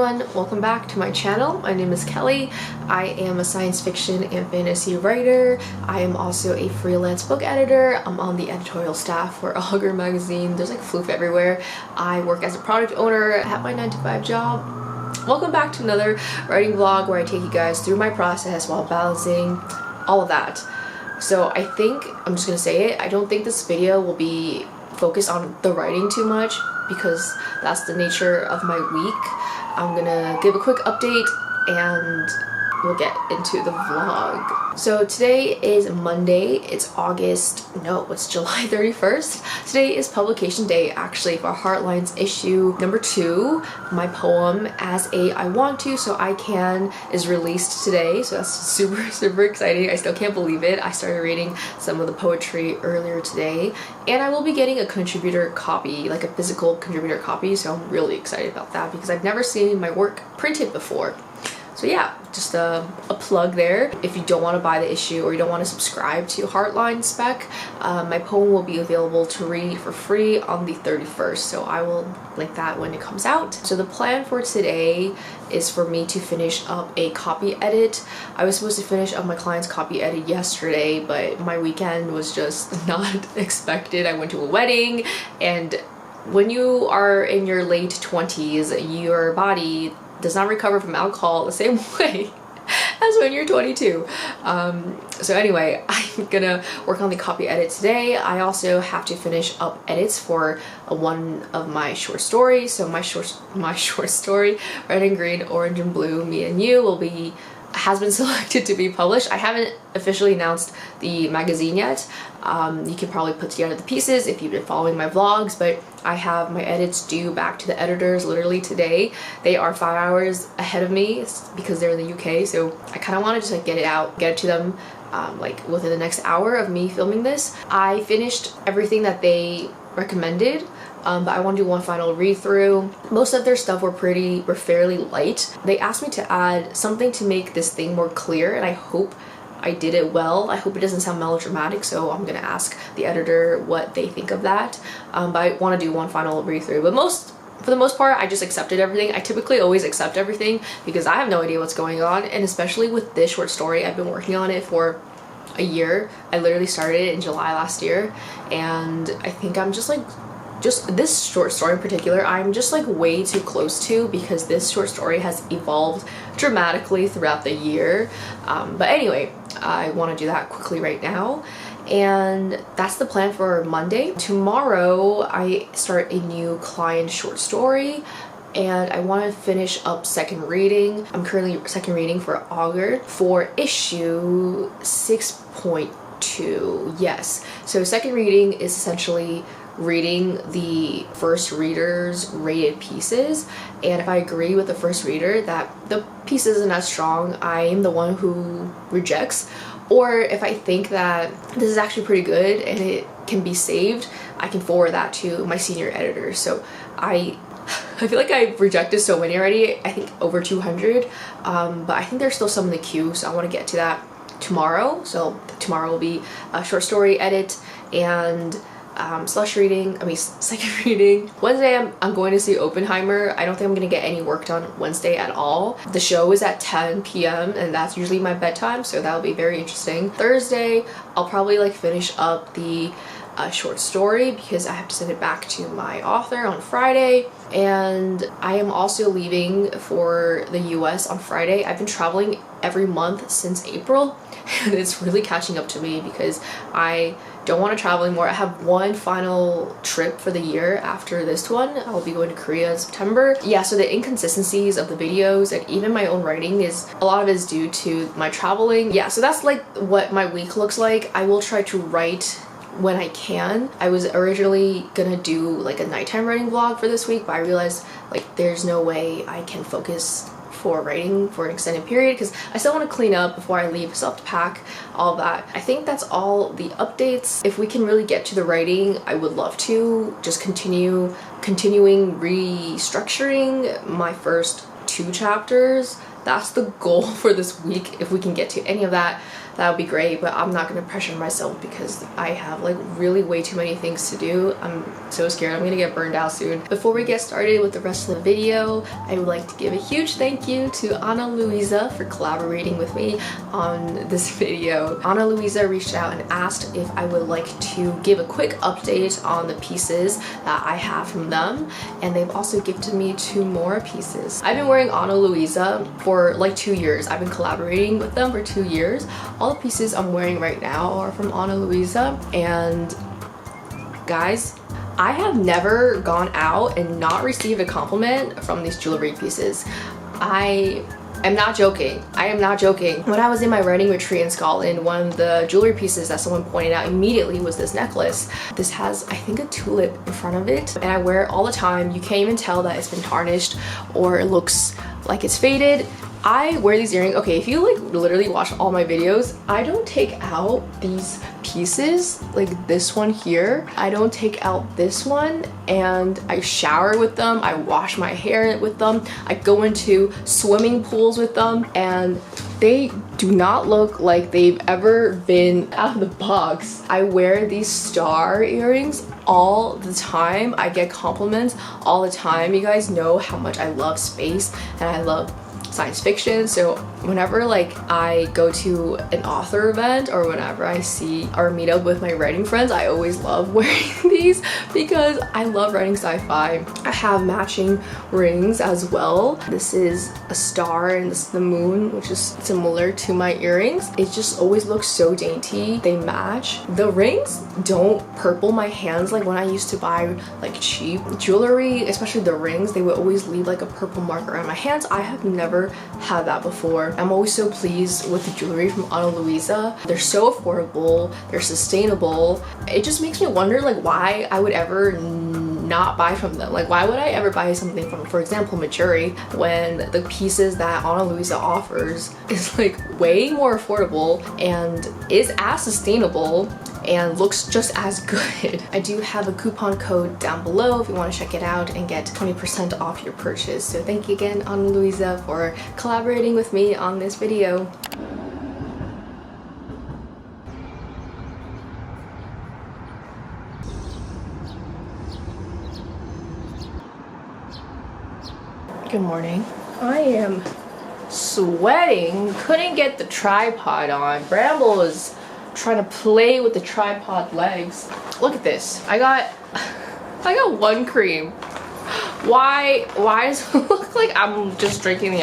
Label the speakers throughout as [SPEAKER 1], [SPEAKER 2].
[SPEAKER 1] everyone, welcome back to my channel. My name is Kelly. I am a science fiction and fantasy writer. I am also a freelance book editor. I'm on the editorial staff for Augur Magazine. There's like floof everywhere. I work as a product owner at my 9-to-5 job. Welcome back to another writing vlog where I take you guys through my process while balancing all of that. So I think, I'm just gonna say it, I don't think this video will be focused on the writing too much because that's the nature of my week. I'm gonna give a quick update and we'll get into the vlog. So today is Monday. It's July 31st. Today is publication day actually for Heartlines issue number 2. My poem As A I Want To So I Can is released today, so that's super exciting. I still can't believe it. I started reading some of the poetry earlier today, and I will be getting a contributor copy, like a physical contributor copy, so I'm really excited about that because I've never seen my work printed before. So yeah, just a plug there. If you don't want to buy the issue or you don't want to subscribe to Heartlines Spec, my poem will be available to read for free on the 31st, so I will link that when it comes out. So the plan for today is for me to finish up a copy edit. I was supposed to finish up my client's copy edit yesterday, but my weekend was just not expected. I went to a wedding, and when you are in your late 20s, your body does not recover from alcohol the same way as when you're 22. So anyway, I'm gonna work on the copy edit today. I also have to finish up edits for one of my short stories. So my short story, Red and Green, Orange and Blue, Me and You, has been selected to be published. I haven't officially announced the magazine yet. You can probably put together the pieces if you've been following my vlogs, but I have my edits due back to the editors literally today. They are 5 hours ahead of me because they're in the UK, so I kind of want to just like get it to them like within the next hour of me filming this. I finished everything that they recommended, but I want to do one final read-through. Most of their stuff were fairly light. They asked me to add something to make this thing more clear, and I hope I did it well. I hope it doesn't sound melodramatic, so I'm gonna ask the editor what they think of that. But I want to do one final read-through. But for the most part, I just accepted everything. I typically always accept everything because I have no idea what's going on, and especially with this short story, I've been working on it for a year. I literally started it in July last year, and I think I'm just this short story in particular, I'm just like way too close to because this short story has evolved dramatically throughout the year. But anyway, I want to do that quickly right now. And that's the plan for Monday. Tomorrow, I start a new client short story, and I want to finish up second reading. I'm currently second reading for Augur for issue 6.2. Yes. So second reading is essentially reading the first reader's rated pieces, and if I agree with the first reader that the piece isn't as strong, I am the one who rejects. Or if I think that this is actually pretty good and it can be saved, I can forward that to my senior editor. So I feel like I've rejected so many already, I think over 200, but I think there's still some in the queue, so I want to get to that tomorrow. So tomorrow will be a short story edit and second reading. Wednesday I'm going to see Oppenheimer. I don't think I'm gonna get any work done Wednesday at all. The show is at 10 p.m. and that's usually my bedtime, so that'll be very interesting. Thursday I'll probably like finish up the short story because I have to send it back to my author on Friday, and I am also leaving for the US on Friday. I've been traveling every month since April, and it's really catching up to me because I don't want to travel anymore. I have one final trip for the year after this one. I'll be going to Korea in September. Yeah, so the inconsistencies of the videos and even my own writing a lot of it is due to my traveling. Yeah, so that's like what my week looks like. I will try to write when I can. I was originally gonna do like a nighttime writing vlog for this week, but I realized like there's no way I can focus for writing for an extended period because I still want to clean up before I leave, still have to pack, all that. I think that's all the updates. If we can really get to the writing, I would love to just continuing restructuring my first 2 chapters that's the goal for this week. If we can get to any of that, that would be great, but I'm not gonna pressure myself because I have like really way too many things to do. I'm so scared I'm gonna get burned out soon. Before we get started with the rest of the video, I would like to give a huge thank you to Ana Luisa for collaborating with me on this video. Ana Luisa reached out and asked if I would like to give a quick update on the pieces that I have from them, and they've also gifted me 2 more pieces. I've been wearing Ana Luisa for like 2 years. I've been collaborating with them for 2 years. All the pieces I'm wearing right now are from Ana Luisa, and guys, I have never gone out and not received a compliment from these jewelry pieces. I am not joking. I am not joking. When I was in my writing retreat in Scotland, one of the jewelry pieces that someone pointed out immediately was this necklace. This has, I think, a tulip in front of it, and I wear it all the time. You can't even tell that it's been tarnished or it looks like it's faded. I wear these earrings. Okay, if you like literally watch all my videos, I don't take out these pieces, like this one here. I don't take out this one, and I shower with them. I wash my hair with them. I go into swimming pools with them, and they do not look like they've ever been out of the box. I wear these star earrings all the time. I get compliments all the time. You guys know how much I love space and I love science fiction, so whenever like I go to an author event or whenever I see or meet up with my writing friends, I always love wearing these because I love writing sci-fi. I have matching rings as well. This is a star and this is the moon, which is similar to my earrings. It just always looks so dainty. They match. The rings don't purple my hands like when I used to buy like cheap jewelry, especially the rings. They would always leave like a purple mark around my hands. I have never had that before. I'm always so pleased with the jewelry from Ana Luisa. They're so affordable, they're sustainable. It just makes me wonder like why I would ever not buy from them. Like why would I ever buy something from, for example, Machuri, when the pieces that Ana Luisa offers is like way more affordable and is as sustainable and looks just as good. I do have a coupon code down below if you want to check it out and get 20% off your purchase. So thank you again, Ana Luisa, for collaborating with me on this video. Good morning. I am sweating. Couldn't get the tripod on. Bramble is trying to play with the tripod legs. Look at this. I got one cream. Why does it look like I'm just drinking the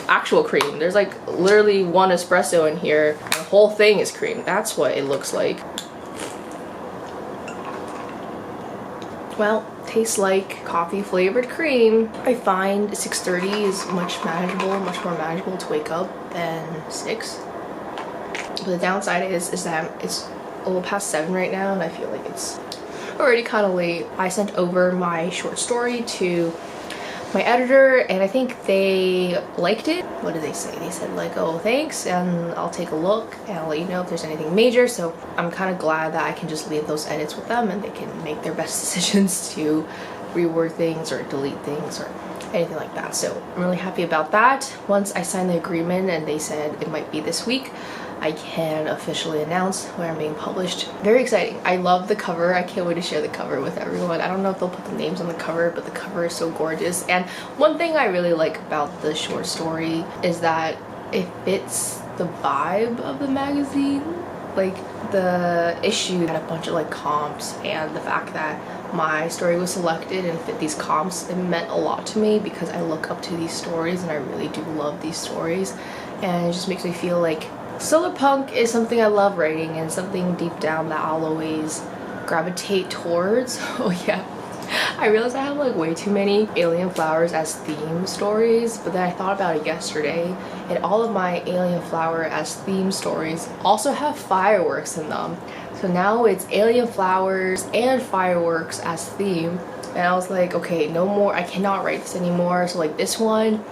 [SPEAKER 1] actual cream? There's like literally 1 espresso in here. The whole thing is cream. That's what it looks like. Well, tastes like coffee flavored cream. I find 6:30 is much more manageable to wake up than 6. But the downside is that it's a little past 7 right now and I feel like it's already kind of late. I sent over my short story to my editor and I think they liked it. What did they say? They said like, oh thanks, and I'll take a look and I'll let you know if there's anything major. So I'm kind of glad that I can just leave those edits with them and they can make their best decisions to reword things or delete things or anything like that. So I'm really happy about that. Once I signed the agreement and they said it might be this week, I can officially announce where I'm being published. Very exciting. I love the cover. I can't wait to share the cover with everyone. I don't know if they'll put the names on the cover, but the cover is so gorgeous. And one thing I really like about the short story is that it fits the vibe of the magazine. Like the issue had a bunch of like comps, and the fact that my story was selected and fit these comps, it meant a lot to me because I look up to these stories and I really do love these stories, and it just makes me feel like Solarpunk is something I love writing and something deep down that I'll always gravitate towards. Oh yeah, I realized I have like way too many alien flowers as theme stories, but then I thought about it yesterday and all of my alien flower as theme stories also have fireworks in them. So now it's alien flowers and fireworks as theme, and I was like, okay, no more, I cannot write this anymore. So like this one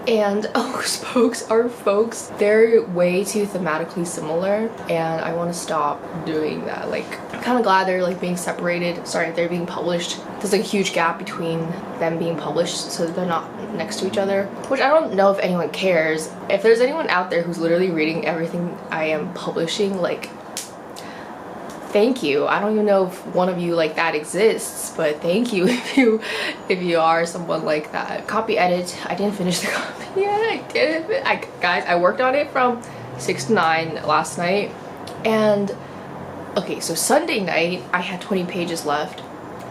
[SPEAKER 1] and Augur Spokes are folks, they're way too thematically similar and I want to stop doing that. Like I'm kind of glad they're like being separated, sorry, they're being published. There's like a huge gap between them being published, so they're not next to each other, which I don't know if anyone cares. If there's anyone out there who's literally reading everything I am publishing, like, thank you. I don't even know if one of you like that exists, but thank you if you are someone like that. Copy edit. I didn't finish the copy yet. I didn't. Guys, I worked on it from 6 to 9 last night, and okay, so Sunday night I had 20 pages left,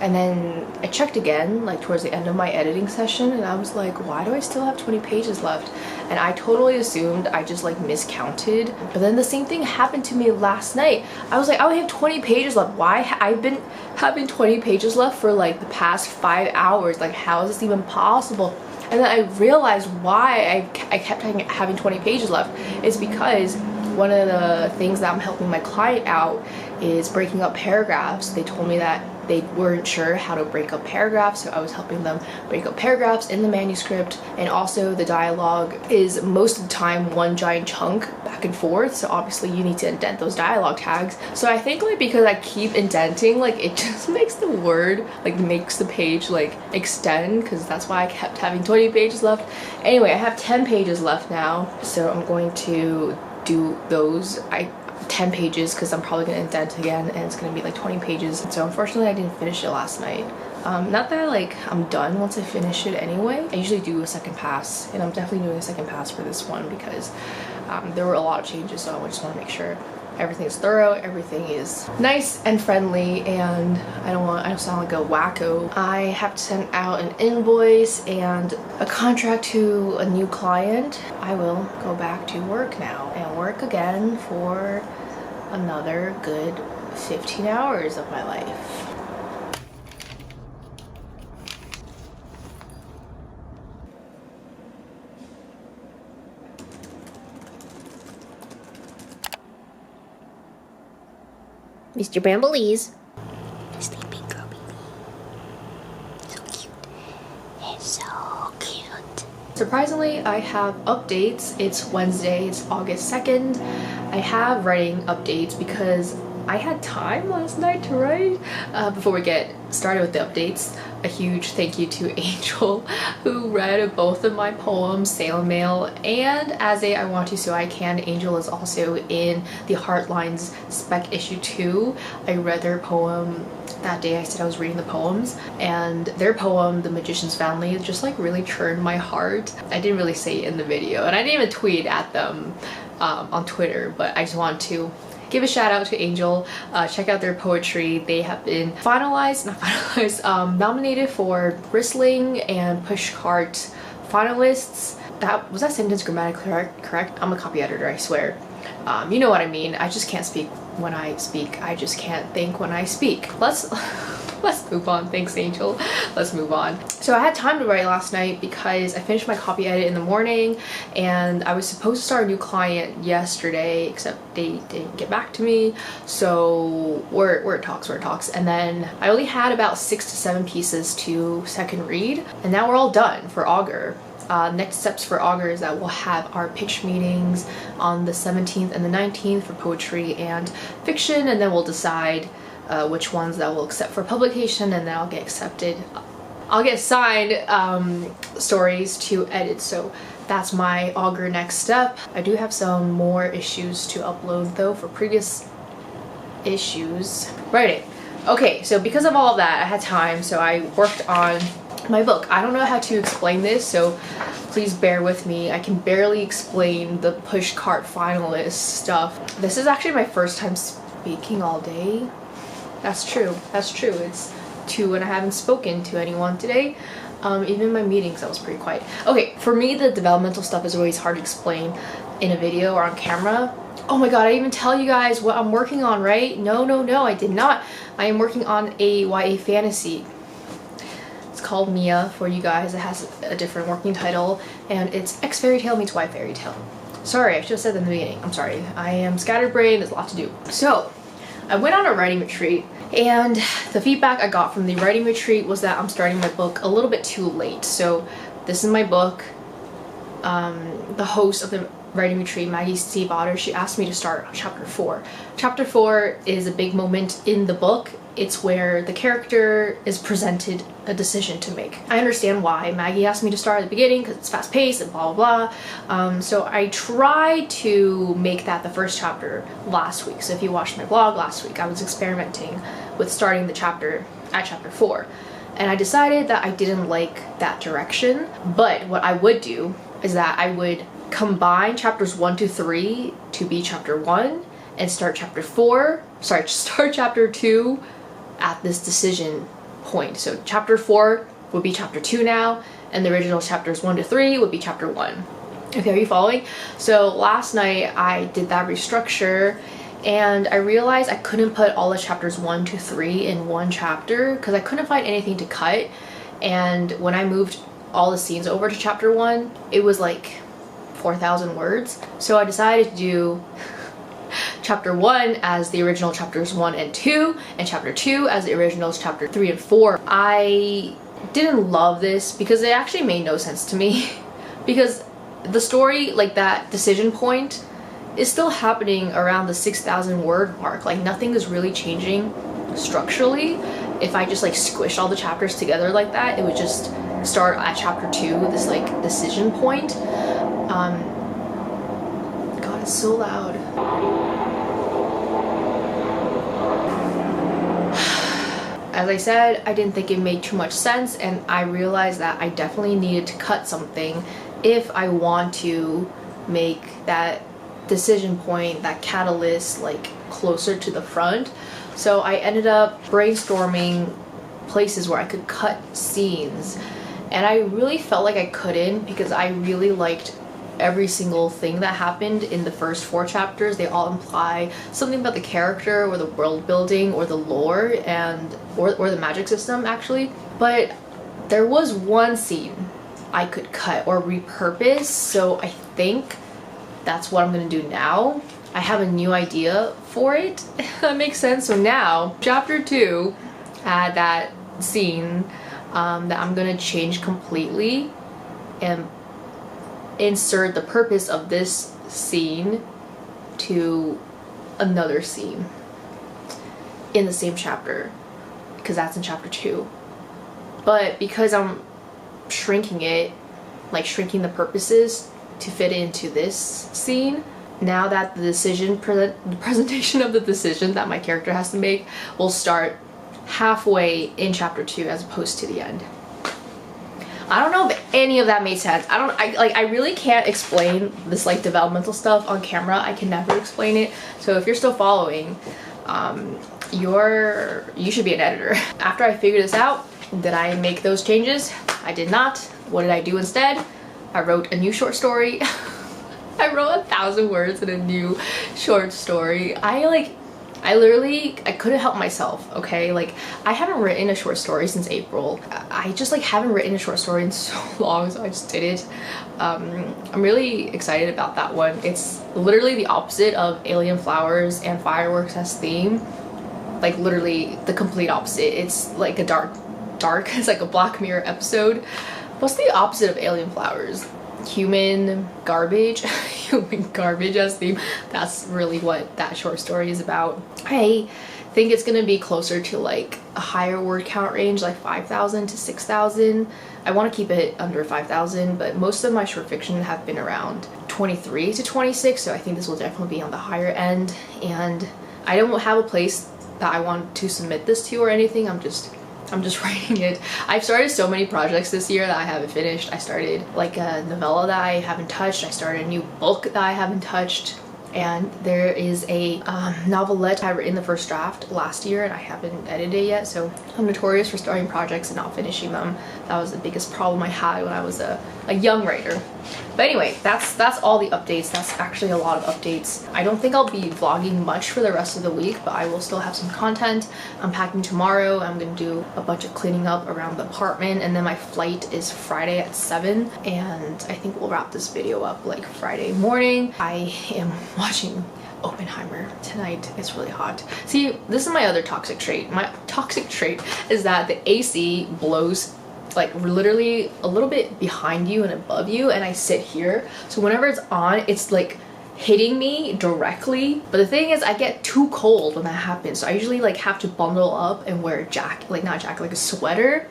[SPEAKER 1] and then I checked again like towards the end of my editing session, and I was like, why do I still have 20 pages left? And I totally assumed I just like miscounted, but then the same thing happened to me last night. I was like, I only have 20 pages left. Why? I've been having 20 pages left for like the past 5 hours. Like, how is this even possible? And then I realized why I kept having 20 pages left is because one of the things that I'm helping my client out is breaking up paragraphs. They told me that they weren't sure how to break up paragraphs, so I was helping them break up paragraphs in the manuscript. And also the dialogue is most of the time one giant chunk back and forth, so obviously you need to indent those dialogue tags. So I think like because I keep indenting, like it just makes the word, like makes the page like extend, because that's why I kept having 20 pages left. Anyway, I have 10 pages left now, so I'm going to do those. 10 pages because I'm probably gonna indent again, and it's gonna be like 20 pages. So unfortunately I didn't finish it last night. Not that I'm done once I finish it anyway. I usually do a second pass, and I'm definitely doing a second pass for this one because there were a lot of changes, so I just want to make sure everything is thorough, everything is nice and friendly, and I don't sound like a wacko. I have to send out an invoice and a contract to a new client. I will go back to work now and work again for another good 15 hours of my life. Mr. Brambles.
[SPEAKER 2] Sleeping girl baby. So cute. It's so cute.
[SPEAKER 1] Surprisingly, I have updates. It's Wednesday, it's August 2nd. I have writing updates because I had time last night to write. Before we get started with the updates, a huge thank you to Angel, who read both of my poems, Sail Mail and As a I Want to So I Can. Angel is also in the Heartlines Spec issue 2. I read their poem that day. I said I was reading the poems, and their poem, The Magician's Family, just like really churned my heart. I didn't really say it in the video, and I didn't even tweet at them on Twitter, but I just want to give a shout out to Angel. Check out their poetry. They have been nominated for Bristling and Pushcart finalists. Was that sentence grammatically correct? I'm a copy editor, I swear. You know what I mean. I just can't speak when I speak. I just can't think when I speak. Let's move on. Thanks, Angel. Let's move on. So I had time to write last night because I finished my copy edit in the morning, and I was supposed to start a new client yesterday, except they didn't get back to me. So we're at talks. And then I only had about 6 to 7 pieces to second read, and now we're all done for Augur. Next steps for Augur is that we'll have our pitch meetings on the 17th and the 19th for poetry and fiction, and then we'll decide which ones that we'll accept for publication, and then I'll get assigned stories to edit. So that's my Augur next step. I do have some more issues to upload though for previous issues. Writing. Okay, so because of all of that, I had time, so I worked on my book. I don't know how to explain this, so please bear with me. I can barely explain the pushcart finalist stuff. This is actually my first time speaking all day. That's true. It's 2 and I haven't spoken to anyone today. Even my meetings, I was pretty quiet. Okay, for me the developmental stuff is always hard to explain in a video or on camera. Oh my god, I didn't even tell you guys what I'm working on, right? No, I did not. I am working on a YA fantasy. It's called Mia for you guys. It has a different working title, and it's X fairy tale meets Y fairy tale. Sorry, I should have said that in the beginning. I'm sorry. I am scatterbrained. There's a lot to do. So I went on a writing retreat, and the feedback I got from the writing retreat was that I'm starting my book a little bit too late. So this is my book. The host of the writing retreat, Maggie Steve Otter, she asked me to start on chapter 4. Chapter 4 is a big moment in the book. it's where the character is presented a decision to make. I understand why Maggie asked me to start at the beginning because it's fast paced and blah blah blah. So I tried to make that the first chapter last week. So if you watched my vlog last week, I was experimenting with starting the chapter at chapter 4. And I decided that I didn't like that direction. But what I would do is that I would combine chapters 1 to 3 to be chapter 1 and start chapter 2 at this decision point. So chapter 4 would be chapter 2 now, and the original chapters 1 to 3 would be chapter 1. Okay, are you following? So last night I did that restructure, and I realized I couldn't put all the chapters 1 to 3 in one chapter because I couldn't find anything to cut. And when I moved all the scenes over to chapter 1, it was like 4,000 words. So I decided to do chapter 1 as the original chapters 1 and 2, and chapter 2 as the originals chapter 3 and 4. I didn't love this because it actually made no sense to me because the story, like that decision point, is still happening around the 6,000 word mark. Like nothing is really changing structurally. If I just like squish all the chapters together like that, it would just start at chapter 2 with this like decision point. God, it's so loud. As I said, I didn't think it made too much sense, and I realized that I definitely needed to cut something if I want to make that decision point, that catalyst, like closer to the front. So I ended up brainstorming places where I could cut scenes, and I really felt like I couldn't because I really liked every single thing that happened in the first 4 chapters. They all imply something about the character or the world building or the lore and or the magic system actually. But there was one scene I could cut or repurpose, so I think that's what I'm gonna do now. I have a new idea for it. That makes sense. So now chapter 2 had that scene that I'm gonna change completely and insert the purpose of this scene to another scene in the same chapter because that's in chapter 2. But because I'm shrinking it, like shrinking the purposes to fit into this scene, now that the presentation of the decision that my character has to make will start halfway in chapter 2 as opposed to the end. I don't know if any of that made sense. I really can't explain this like developmental stuff on camera. I can never explain it. So if you're still following, you should be an editor. After I figured this out, did I make those changes? I did not. What did I do instead? I wrote a new short story. I wrote 1,000 words in a new short story. I couldn't help myself, okay? Like, I haven't written a short story since April. I just like haven't written a short story in so long, so I just did it. I'm really excited about that one. It's literally the opposite of Alien Flowers and Fireworks as theme. Like literally the complete opposite. It's like a dark, it's like a Black Mirror episode. What's the opposite of Alien Flowers? Human garbage. Human garbage as theme. That's really what that short story is about. I think it's gonna be closer to like a higher word count range, like 5,000 to 6,000. I want to keep it under 5,000, but most of my short fiction have been around 23 to 26, so I think this will definitely be on the higher end. And I don't have a place that I want to submit this to or anything. I'm just writing it. I've started so many projects this year that I haven't finished. I started like a novella that I haven't touched. I started a new book that I haven't touched. And there is a novelette I wrote in the first draft last year and I haven't edited it yet. So I'm notorious for starting projects and not finishing them. That was the biggest problem I had when I was a young writer. But anyway, that's all the updates. That's actually a lot of updates. I don't think I'll be vlogging much for the rest of the week, but I will still have some content. I'm packing tomorrow. I'm gonna do a bunch of cleaning up around the apartment, and then my flight is Friday at 7, and I think we'll wrap this video up like Friday morning. I am watching Oppenheimer tonight. It's really hot. See, this is my other toxic trait. My toxic trait is that the AC blows like literally a little bit behind you and above you, and I sit here, so whenever it's on, it's like hitting me directly. But the thing is, I get too cold when that happens, so I usually like have to bundle up and wear a jacket, like not a jacket, like a sweater.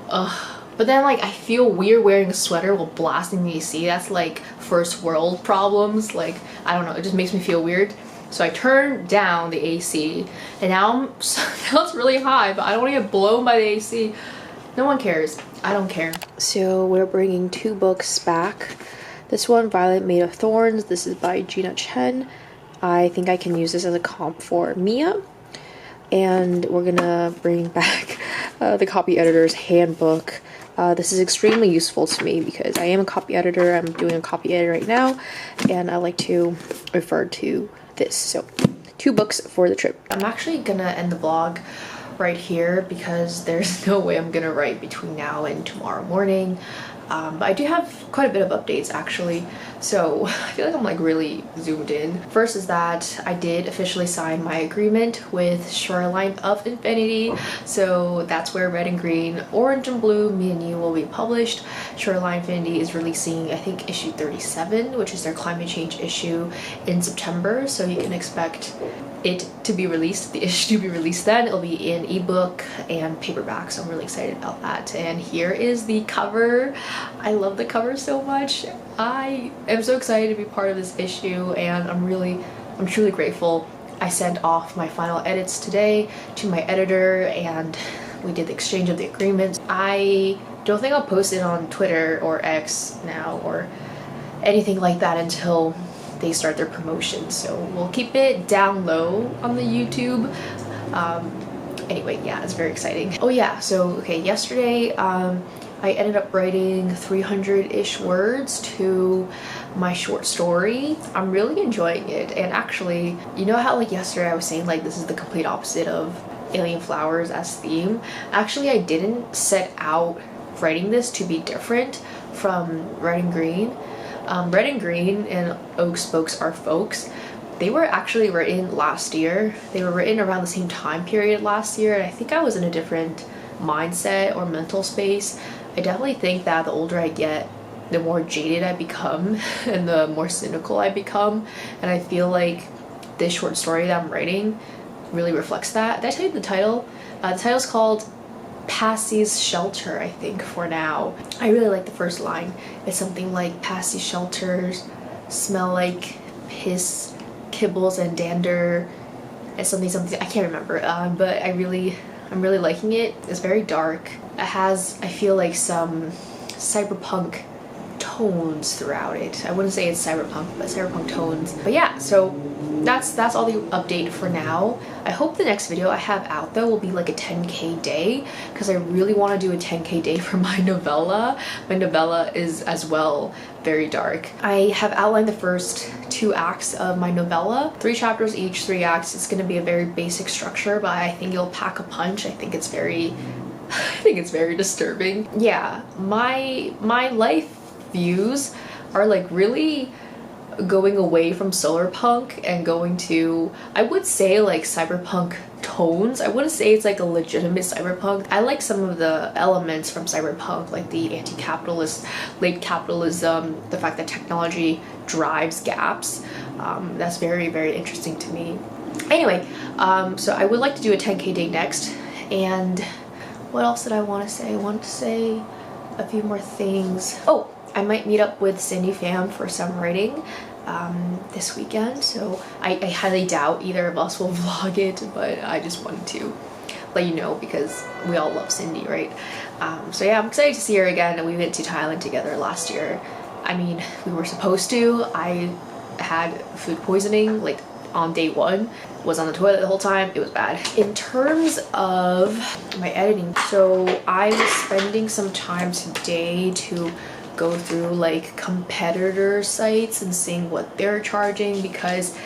[SPEAKER 1] But then like I feel weird wearing a sweater while blasting the AC. That's like first world problems. Like I don't know, it just makes me feel weird. So I turned down the AC, and now it's really high, but I don't want to get blown by the AC. No one cares. I don't care. So we're bringing 2 books back. This one, Violet Made of Thorns. This is by Gina Chen. I think I can use this as a comp for Mia. And we're gonna bring back the Copy Editor's Handbook. This is extremely useful to me because I am a copy editor. I'm doing a copy edit right now, and I like to refer to this. So 2 books for the trip. I'm actually gonna end the vlog right here because there's no way I'm gonna write between now and tomorrow morning. But I do have quite a bit of updates actually, so I feel like I'm like really zoomed in. First is that I did officially sign my agreement with Shoreline of Infinity, so that's where Red and Green, Orange and Blue, Me and You will be published. Shoreline Infinity is releasing, I think, issue 37, which is their climate change issue, in September, so you can expect it to be released, the issue to be released then. It'll be in ebook and paperback, so I'm really excited about that. And here is the cover. I love the cover so much. I am so excited to be part of this issue, and I'm truly grateful. I sent off my final edits today to my editor, and we did the exchange of the agreements. I don't think I'll post it on Twitter or X now or anything like that until they start their promotion, so we'll keep it down low on the YouTube. Anyway, yeah, it's very exciting. Oh yeah, so okay, yesterday I ended up writing 300-ish words to my short story. I'm really enjoying it, and actually, you know how like yesterday I was saying like this is the complete opposite of Alien Flowers as theme? Actually, I didn't set out writing this to be different from Red and Green. Red and Green and Oak Spokes Are Folks, they were actually written last year. They were written around the same time period last year, and I think I was in a different mindset or mental space. I definitely think that the older I get, the more jaded I become and the more cynical I become, and I feel like this short story that I'm writing really reflects that. Did I tell you the title? The title's called Passy's Shelter, I think, for now. I really like the first line. It's something like, Passy shelters smell like piss, kibbles, and dander, and something, I can't remember, but I'm really liking it. It's very dark. It has, I feel like, some cyberpunk tones throughout it. I wouldn't say it's cyberpunk, but cyberpunk tones. But yeah, so that's all the update for now. I hope the next video I have out though will be like a 10K day, because I really want to do a 10K day for my novella. My novella is as well very dark. I have outlined the first 2 acts of my novella, 3 chapters each, 3 acts. It's going to be a very basic structure, but I think it'll pack a punch. I think it's very disturbing. Yeah, my life views are like really going away from Solarpunk and going to, I would say, like cyberpunk tones. I wouldn't say it's like a legitimate cyberpunk. I like some of the elements from cyberpunk, like the anti-capitalist, late capitalism, the fact that technology drives gaps. That's very, very interesting to me. Anyway, so I would like to do a 10K day next. And what else did I want to say? I wanted to say a few more things. Oh, I might meet up with Cindy Pham for some writing this weekend, so I highly doubt either of us will vlog it, but I just wanted to let you know because we all love Cindy, right? So yeah, I'm excited to see her again. We went to Thailand together last year. I mean, we were supposed to. I had food poisoning like on day 1, was on the toilet the whole time. It was bad. In terms of my editing, so I was spending some time today to go through like competitor sites and seeing what they're charging, because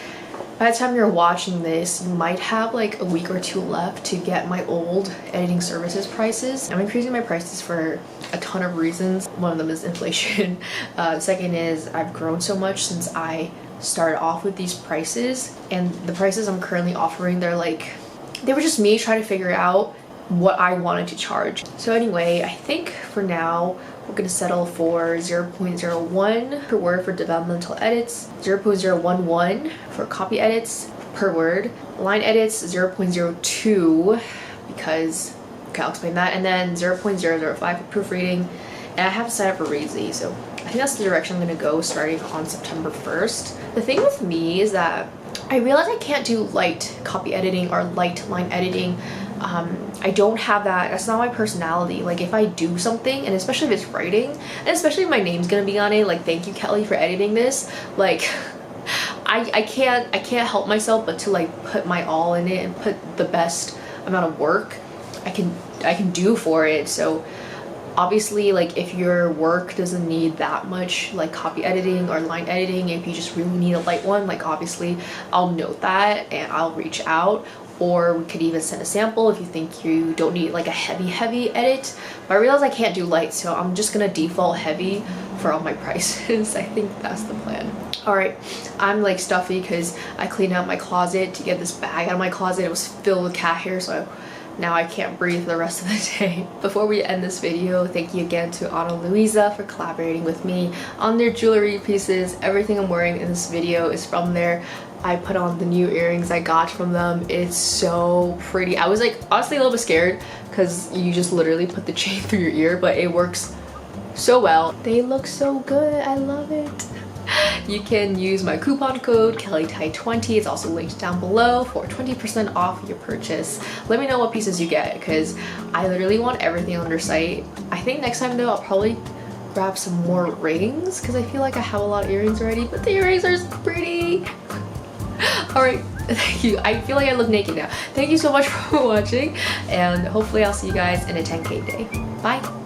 [SPEAKER 1] by the time you're watching this, you might have like a week or 2 left to get my old editing services prices. I'm increasing my prices for a ton of reasons. One of them is inflation. The second is I've grown so much since I started off with these prices, and the prices I'm currently offering, they were just me trying to figure out what I wanted to charge. So anyway, I think for now we're gonna settle for 0.01 per word for developmental edits, 0.011 for copy edits per word, line edits 0.02 because, okay, I'll explain that, and then 0.005 for proofreading, and I have to sign up for Reezy, so I think that's the direction I'm gonna go starting on September 1st. The thing with me is that I realize I can't do light copy editing or light line editing. I don't have that. That's not my personality. Like if I do something, and especially if it's writing, and especially if my name's gonna be on it, like thank you Kelley for editing this, like I can't help myself but to like put my all in it and put the best amount of work I can do for it. So obviously, like if your work doesn't need that much like copy editing or line editing, if you just really need a light one, like obviously I'll note that and I'll reach out, or we could even send a sample if you think you don't need like a heavy edit. But I realize I can't do light, so I'm just gonna default heavy for all my prices. I think that's the plan. All right, I'm like stuffy because I cleaned out my closet to get this bag out of my closet. It was filled with cat hair, so now I can't breathe for the rest of the day. Before we end this video, thank you again to Augur Luisa for collaborating with me on their jewelry pieces. Everything I'm wearing in this video is from there. I put on the new earrings I got from them. It's so pretty. I was like honestly a little bit scared because you just literally put the chain through your ear, but it works so well. They look so good. I love it. You can use my coupon code Kelley Tai 20. It's also linked down below for 20% off your purchase. Let me know what pieces you get because I literally want everything on their site. I think next time though I'll probably grab some more rings because I feel like I have a lot of earrings already, but the earrings are pretty. All right, thank you. I feel like I look naked now. Thank you so much for watching, and hopefully I'll see you guys in a 10K day. Bye.